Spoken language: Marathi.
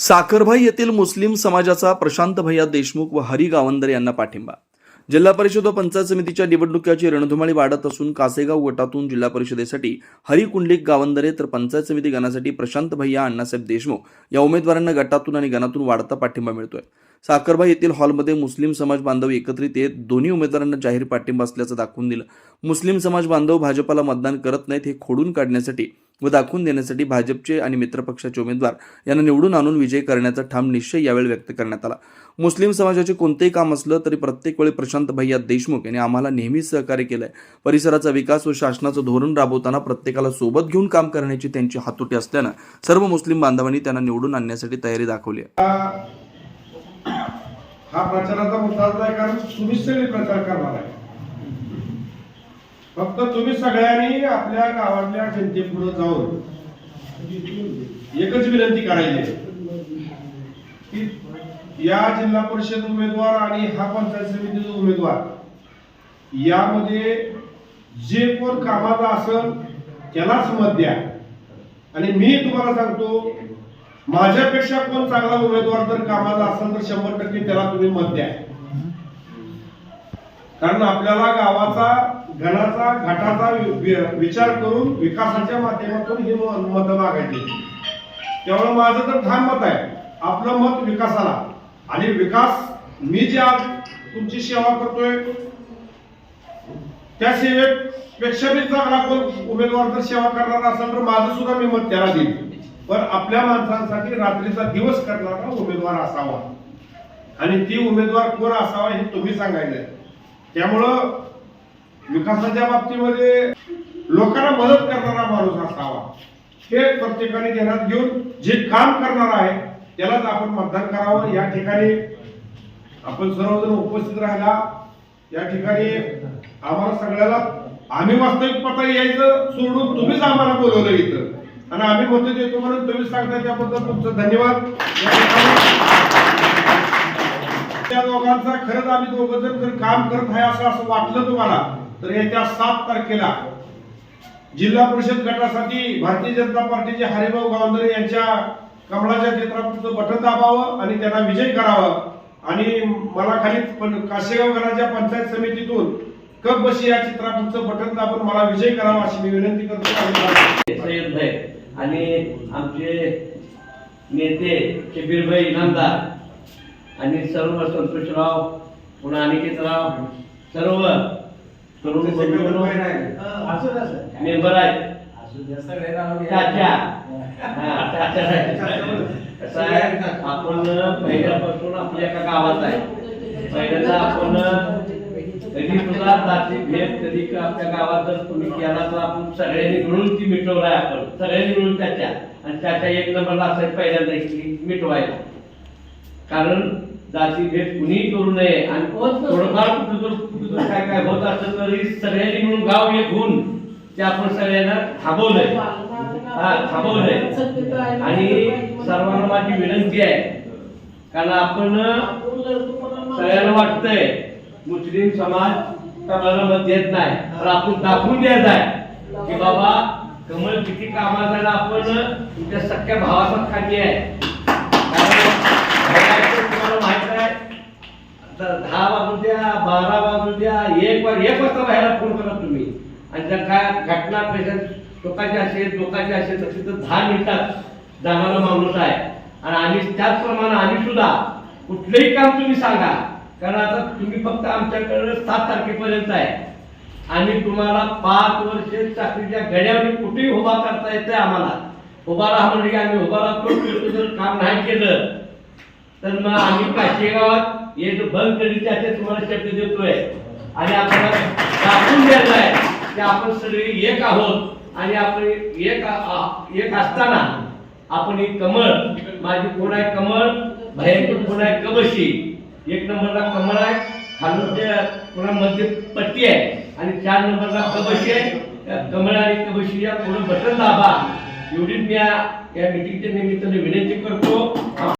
साखरभाई येथील मुस्लिम समाजाचा प्रशांत भैया देशमुख व हरी गावंदरे यांना पाठिंबा. जिल्हा परिषद व पंचायत समितीच्या निवडणुकीची रणधुमाळी वाढत असून कासेगाव गटातून जिल्हा परिषदेसाठी हरी कुंडलिक गावंदरे तर पंचायत समिती गणासाठी प्रशांत भैया अण्णासाहेब देशमुख या उमेदवारांना गटातून आणि गणातून वाढता पाठिंबा मिळतोय. साखरभाई येथील हॉलमध्ये मुस्लिम समाज बांधव एकत्रित येत दोन्ही उमेदवारांना जाहीर पाठिंबा असल्याचं दाखवून दिलं. मुस्लिम समाज बांधव भाजपाला मतदान करत नाहीत हे खोडून काढण्यासाठी व दाखवून देण्यासाठी भाजपचे आणि मित्रपक्षाचे उमेदवार यांना निवडून आणून विजय करण्याचा ठाम निश्चय यावेळी व्यक्त करण्यात आला. मुस्लिम समाजाचे कोणतेही काम असलं तरी प्रत्येक वेळी प्रशांत भैया देशमुख यांनी आम्हाला नेहमीच सहकार्य केलंय. परिसराचा विकास व शासनाचं धोरण राबवताना प्रत्येकाला सोबत घेऊन काम करण्याची त्यांची हातोटी असल्यानं सर्व मुस्लिम बांधवांनी त्यांना निवडून आणण्यासाठी तयारी दाखवली आहे. हा प्रचाराचा मुद्दा आहे, कारण तुम्ही सगळे प्रचार करणार आहे. फक्त तुम्ही सगळ्यांनी आपल्या गावातल्या जनतेपुढे जाऊन एकच विनंती करायची आहे की या जिल्हा परिषद उमेदवार आणि हा पंचायत समितीचा उमेदवार यामध्ये जे कोण कामाचा असेल त्यालाच मत द्या. आणि मी तुम्हाला सांगतो, माझ्यापेक्षा कोण चांगला उमेदवार जर कामाचा असेल तर 100% त्याला तुम्ही मत द्या. कारण आपल्याला गावाचा, गणाचा, घाटाचा विचार करून विकासाच्या माध्यमातून हे मत मागायचे. त्यामुळे माझं तर ठाम मत आहे, आपलं मत विकासाला. आणि विकास मी जे आज तुमची सेवा करतोय त्या सेवेपेक्षा मी चांगला कोण उमेदवार जर सेवा करणार असेल तर माझं सुद्धा मी मत त्याला देईन. पण आपल्या माणसांसाठी रात्रीचा दिवस करणारा उमेदवार असावा आणि ती उमेदवार कोण असावा हे तुम्ही सांगायचं. त्यामुळं विकासाच्या बाबतीमध्ये लोकांना मदत करणारा माणूस असावा हे प्रत्येकाने ध्यानात घेऊन जे काम करणार आहे त्यालाच आपण मतदान करावं. या ठिकाणी आपण सर्वजण उपस्थित राहिला. या ठिकाणी आम्हाला सगळ्याला आम्ही वास्तविक पता यायचं सोडून तुम्हीच आम्हाला बोलवलं इथं आणि आम्ही मत देतो म्हणून तुम्ही सांगताय त्याबद्दल तुमचं धन्यवाद. त्या दोघांचा खरंच आम्ही दोघं जर काम करत आहे असं वाटलं तुम्हाला तर येत्या 7 तारखेला जिल्हा परिषद गटासाठी भारतीय जनता पार्टीचे हरिभाऊ गावंदरे यांच्या कमळाच्या चित्रापुढचं बटन दाबावं आणि त्यांना विजय करावा. आणि मला खाली कासेगाव गणाच्या पंचायत समितीतून कप बशी या चित्रापुढचं बटन दाबून मला विजय करावा अशी मी विनंती करतो. आणि आमचे नेते शबीरभाई इनामदार आणि सर्व संतोषराव, पुन्हा अनिकेतराव, सर्व तरुण मेंबर आहेत. आपण पहिल्यापासून आपल्या एका गावात आहे. पहिल्यांदा आपण कधी सुद्धा जाती भेद कधी आपल्या गावात जर तुम्ही केला तर आपण सगळ्यांनी मिळून ती मिटवलाय. आपण सगळ्यांनी मिळून त्याच्या आणि त्याच्या 1 नंबरला असायचं पहिल्यांदा की मिटवायला. कारण जाती भेद कुणीही करू नये आणि थोडंफार कुठं काय काय होत असेल तरी सगळ्यांनी मिळून गाव एक होऊन ते आपण सगळ्यांना थांबवलंय. आणि सर्वांना माझी विनंती आहे, कारण आपण सगळ्यांना वाटतंय मुस्लिम समाज कमळाला मत देत नाही, तर आपण दाखवून द्यायचं आहे की बाबा कमळ किती कामाचा आहे. आपण तुमच्या सख्या भावाचा खाली आहे. तुम्हाला माहित आहे 10 वाजू द्या, 12 वाजू द्या, 1 वाजता बाहेर फोन करा तुम्ही. आणि जर काय घटना टोकाची असेल, टोकाची असेल तर तिथं 10 मिनिटात जाणारा माणूस आहे. आणि त्याचप्रमाणे आम्ही सुद्धा कुठलंही काम तुम्ही सांगा, कारण आता तुम्ही फक्त आमच्याकडे 7 तारखेपर्यंत आहे. आम्ही तुम्हाला 5 वर्ष चाकरीच्या गड्यावर कुठेही उभा करता येते. आम्हाला उभा राहा म्हणजे की आम्ही उभा राहतो. जर काम नाही केलं तर मग आम्ही काशेगावात एक बंद करी त्याचे तुम्हाला शब्द देतोय. आणि आपल्याला दाखवून द्यायचं आहे की आपण सगळे एक आहोत. आणि आपण एक असताना आपण एक कमळ, माझी कोण आहे कमळ, भयंकर कोण आहे कबशी. 1 नंबरला कमळ आहे, खालून पुन्हा मध्ये पट्टी आहे आणि 4 नंबरला कबशी आहे. कमळ आणि कबशी या पुढे बटन दाबा. एवढी मी या मीटिंगच्या निमित्ताने विनंती करतो.